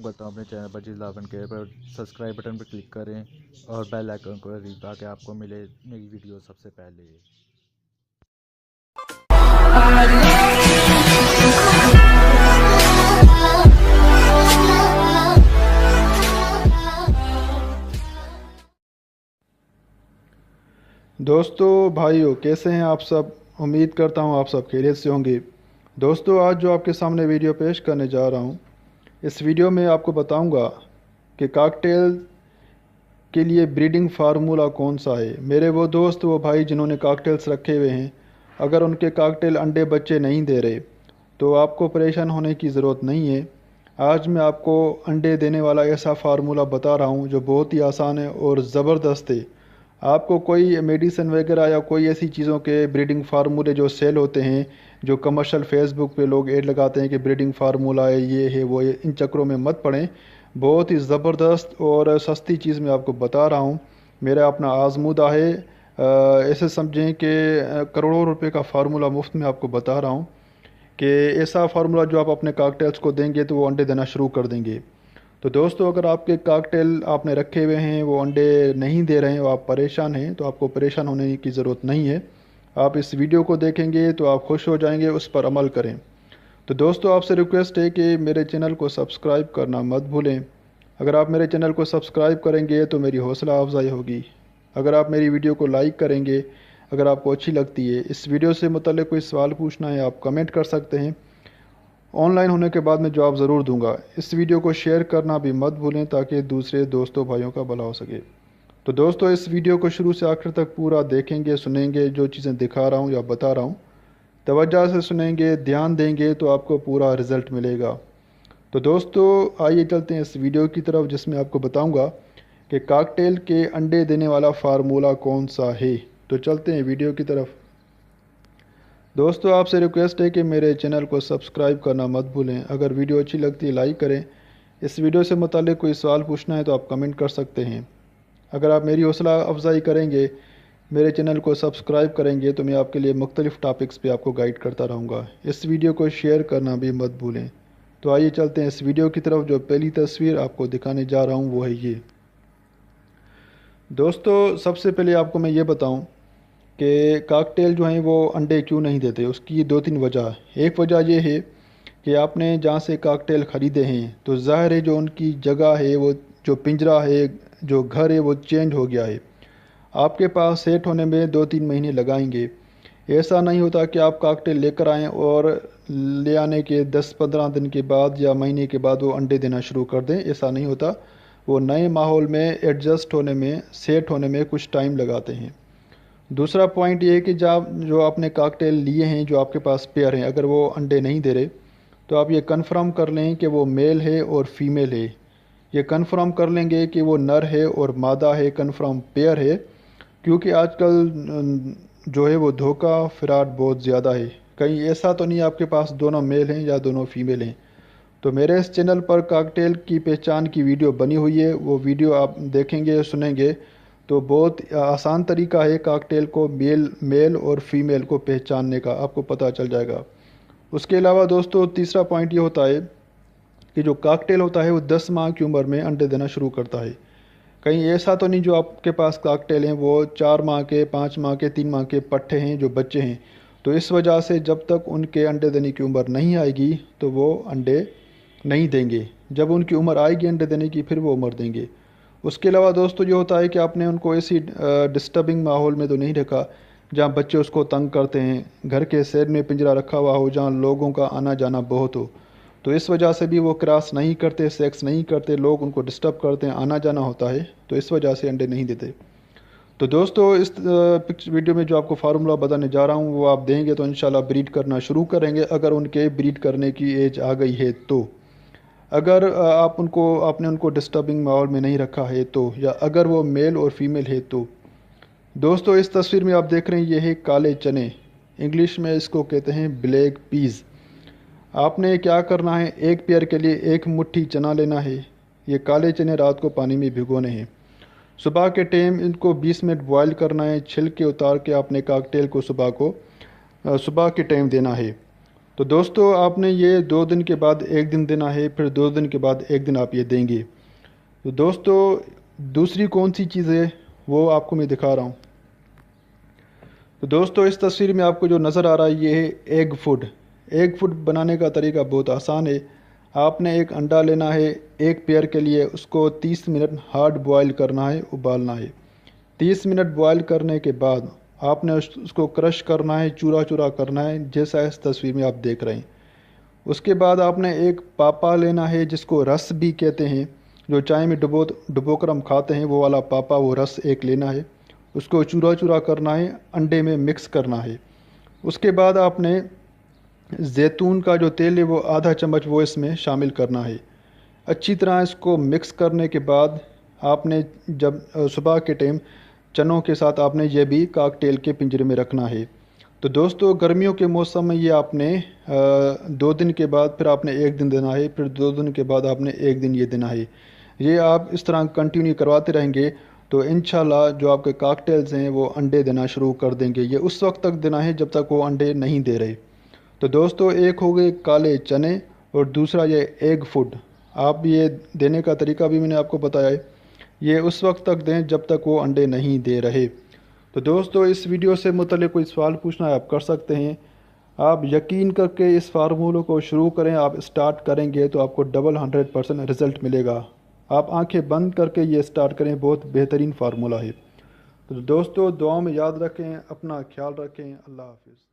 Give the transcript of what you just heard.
करता हूँ अपने चैनल पर जिलावन के पर सब्सक्राइब बटन पर क्लिक करें और बेल आइकन को ताकि आपको मिले नई वीडियो सबसे पहले। दोस्तों भाइयों, कैसे हैं आप सब। उम्मीद करता हूं आप सब खैरियत से होंगे। दोस्तों, आज जो आपके सामने वीडियो पेश करने जा रहा हूं, इस वीडियो में आपको बताऊंगा कि कॉकटेल के लिए ब्रीडिंग फार्मूला कौन सा है। मेरे वो दोस्त वो भाई जिन्होंने कॉकटेल्स रखे हुए हैं, अगर उनके कॉकटेल अंडे बच्चे नहीं दे रहे तो आपको परेशान होने की ज़रूरत नहीं है। आज मैं आपको अंडे देने वाला ऐसा फार्मूला बता रहा हूँ जो बहुत ही आसान है और ज़बरदस्त है। आपको कोई मेडिसिन वगैरह या कोई ऐसी चीज़ों के ब्रीडिंग फार्मूले जो सेल होते हैं, जो कमर्शियल फेसबुक पे लोग ऐड लगाते हैं कि ब्रीडिंग फार्मूला है, ये है वो है, इन चक्करों में मत पड़ें। बहुत ही ज़बरदस्त और सस्ती चीज़ मैं आपको बता रहा हूँ। मेरा अपना आजमूदा है। ऐसे समझें कि करोड़ों रुपए का फार्मूला मुफ्त में आपको बता रहा हूँ कि ऐसा फार्मूला जो आप अपने कॉकटेल्स को देंगे तो वो अंडे देना शुरू कर देंगे। तो दोस्तों, अगर आपके कॉकटेल आपने रखे हुए हैं वो अंडे नहीं दे रहे हैं, आप परेशान हैं, तो आपको परेशान होने की ज़रूरत नहीं है। आप इस वीडियो को देखेंगे तो आप खुश हो जाएंगे, उस पर अमल करें। तो दोस्तों, आपसे रिक्वेस्ट है कि मेरे चैनल को सब्सक्राइब करना मत भूलें। अगर आप मेरे चैनल को सब्सक्राइब करेंगे तो मेरी हौसला अफजाई होगी। अगर आप मेरी वीडियो को लाइक करेंगे, अगर आपको अच्छी लगती है, इस वीडियो से मुतल्लिक़ कोई सवाल पूछना है आप कमेंट कर सकते हैं। ऑनलाइन होने के बाद मैं जवाब ज़रूर दूंगा। इस वीडियो को शेयर करना भी मत भूलें ताकि दूसरे दोस्तों भाइयों का भला हो सके। तो दोस्तों, इस वीडियो को शुरू से आखिर तक पूरा देखेंगे, सुनेंगे। जो चीज़ें दिखा रहा हूँ या बता रहा हूँ, तवज्जो से सुनेंगे, ध्यान देंगे तो आपको पूरा रिज़ल्ट मिलेगा। तो दोस्तों, आइए चलते हैं इस वीडियो की तरफ, जिसमें आपको बताऊँगा कि कॉकटेल के अंडे देने वाला फार्मूला कौन सा है। तो चलते हैं वीडियो की तरफ। दोस्तों, आपसे रिक्वेस्ट है कि मेरे चैनल को सब्सक्राइब करना मत भूलें। अगर वीडियो अच्छी लगती है लाइक करें। इस वीडियो से मुताल्लिक़ कोई सवाल पूछना है तो आप कमेंट कर सकते हैं। अगर आप मेरी हौसला अफजाई करेंगे, मेरे चैनल को सब्सक्राइब करेंगे, तो मैं आपके लिए मुख्तलिफ़ टॉपिक्स पे आपको गाइड करता रहूँगा। इस वीडियो को शेयर करना भी मत भूलें। तो आइए चलते हैं इस वीडियो की तरफ। जो पहली तस्वीर आपको दिखाने जा रहा हूँ वो है ये। दोस्तों, सबसे पहले आपको मैं ये बताऊँ कि कॉकटेल जो हैं वो अंडे क्यों नहीं देते। उसकी दो तीन वजह है। एक वजह यह है कि आपने जहाँ से कॉकटेल ख़रीदे हैं तो ज़ाहिर है जो उनकी जगह है, वो जो पिंजरा है, जो घर है, वो चेंज हो गया है। आपके पास सेट होने में 2-3 महीने लगाएंगे। ऐसा नहीं होता कि आप कॉकटेल लेकर आएँ और ले आने के 10-15 दिन के बाद या महीने के बाद वो अंडे देना शुरू कर दें। ऐसा नहीं होता। वो नए माहौल में एडजस्ट होने में, सेट होने में कुछ टाइम लगाते हैं। दूसरा पॉइंट ये है कि जब जो आपने कॉकटेल लिए हैं, जो आपके पास पेयर हैं, अगर वो अंडे नहीं दे रहे तो आप ये कंफर्म कर लें कि वो मेल है और फीमेल है। ये कंफर्म कर लेंगे कि वो नर है और मादा है, कंफर्म पेयर है। क्योंकि आजकल जो है वो धोखा फ्रॉड बहुत ज़्यादा है। कहीं ऐसा तो नहीं आपके पास दोनों मेल हैं या दोनों फीमेल हैं। तो मेरे इस चैनल पर कॉकटेल की पहचान की वीडियो बनी हुई है। वो वीडियो आप देखेंगे, सुनेंगे तो बहुत आसान तरीका है कॉकटेल को मेल और फीमेल को पहचानने का, आपको पता चल जाएगा। उसके अलावा दोस्तों, तीसरा पॉइंट ये होता है कि जो कॉकटेल होता है वो 10 माह की उम्र में अंडे देना शुरू करता है। कहीं ऐसा तो नहीं जो आपके पास कॉकटेल हैं वो 4 माह के, 5 माह के, 3 माह के पट्ठे हैं, जो बच्चे हैं। तो इस वजह से जब तक उनके अंडे देने की उम्र नहीं आएगी तो वो अंडे नहीं देंगे। जब उनकी उम्र आएगी अंडे देने की, फिर वो उम्र देंगे। उसके अलावा दोस्तों, ये होता है कि आपने उनको ऐसी डिस्टर्बिंग माहौल में तो नहीं रखा जहाँ बच्चे उसको तंग करते हैं। घर के सेर में पिंजरा रखा हुआ हो जहाँ लोगों का आना जाना बहुत हो, तो इस वजह से भी वो क्रॉस नहीं करते, सेक्स नहीं करते, लोग उनको डिस्टर्ब करते हैं, आना जाना होता है, तो इस वजह से अंडे नहीं देते। तो दोस्तों, इस वीडियो में जो आपको फार्मूला बताने जा रहा हूँ वो आप देंगे तो इंशाल्लाह ब्रीड करना शुरू करेंगे, अगर उनके ब्रीड करने की एज आ गई है तो। अगर आपने उनको डिस्टर्बिंग माहौल में नहीं रखा है तो, या अगर वो मेल और फीमेल है तो। दोस्तों, इस तस्वीर में आप देख रहे हैं ये है काले चने। इंग्लिश में इसको कहते हैं ब्लैक पीज़। आपने क्या करना है, एक पेयर के लिए 1 मुट्ठी चना लेना है। ये काले चने रात को पानी में भिगोने हैं। सुबह के टाइम इनको 20 मिनट बॉयल करना है। छिलके उतार के आपने कॉकटेल को सुबह के टाइम देना है। تو دوستو آپ نے یہ 2 دن کے بعد 1 دن دینا ہے، پھر 2 دن کے بعد 1 دن آپ یہ دیں گے۔ تو دوستو دوسری کون سی چیز ہے وہ آپ کو میں دکھا رہا ہوں۔ تو دوستو اس تصویر میں آپ کو جو نظر آ رہا ہے یہ ہے ایگ فوڈ۔ ایگ فوڈ بنانے کا طریقہ بہت آسان ہے۔ آپ نے ایک انڈا لینا ہے، ایک پیئر کے لیے اس کو 30 منٹ ہارڈ بوائل کرنا ہے، ابالنا ہے۔ 30 منٹ بوائل کرنے کے بعد آپ نے اس کو کرش کرنا ہے، چورا چورا کرنا ہے، جیسا اس تصویر میں آپ دیکھ رہے ہیں۔ اس کے بعد آپ نے ایک پاپا لینا ہے جس کو رس بھی کہتے ہیں، جو چائے میں ڈبو کر ہم کھاتے ہیں، وہ والا پاپا، وہ رس ایک لینا ہے۔ اس کو چورا چورا کرنا ہے، انڈے میں مکس کرنا ہے۔ اس کے بعد آپ نے زیتون کا جو تیل ہے وہ آدھا چمچ وہ اس میں شامل کرنا ہے۔ اچھی طرح اس کو مکس کرنے کے بعد آپ نے جب صبح کے ٹائم چنوں کے ساتھ آپ نے یہ بھی کاکٹیل کے پنجرے میں رکھنا ہے۔ تو دوستو گرمیوں کے موسم میں یہ آپ نے 2 دن کے بعد پھر آپ نے 1 دن دینا ہے، پھر 2 دن کے بعد آپ نے 1 دن یہ دینا ہے۔ یہ آپ اس طرح کنٹینیو کرواتے رہیں گے تو انشاءاللہ جو آپ کے کاکٹیلز ہیں وہ انڈے دینا شروع کر دیں گے۔ یہ اس وقت تک دینا ہے جب تک وہ انڈے نہیں دے رہے۔ تو دوستو ایک ہو گئے کالے چنے اور دوسرا یہ ایگ فوڈ۔ آپ یہ دینے کا طریقہ بھی میں نے آپ کو بتایا ہے۔ یہ اس وقت تک دیں جب تک وہ انڈے نہیں دے رہے۔ تو دوستو اس ویڈیو سے متعلق کوئی سوال پوچھنا ہے آپ کر سکتے ہیں۔ آپ یقین کر کے اس فارمولوں کو شروع کریں، آپ اسٹارٹ کریں گے تو آپ کو ڈبل 100% رزلٹ ملے گا۔ آپ آنکھیں بند کر کے یہ اسٹارٹ کریں، بہت بہترین فارمولہ ہے۔ تو دوستو دعاؤں میں یاد رکھیں، اپنا خیال رکھیں، اللہ حافظ۔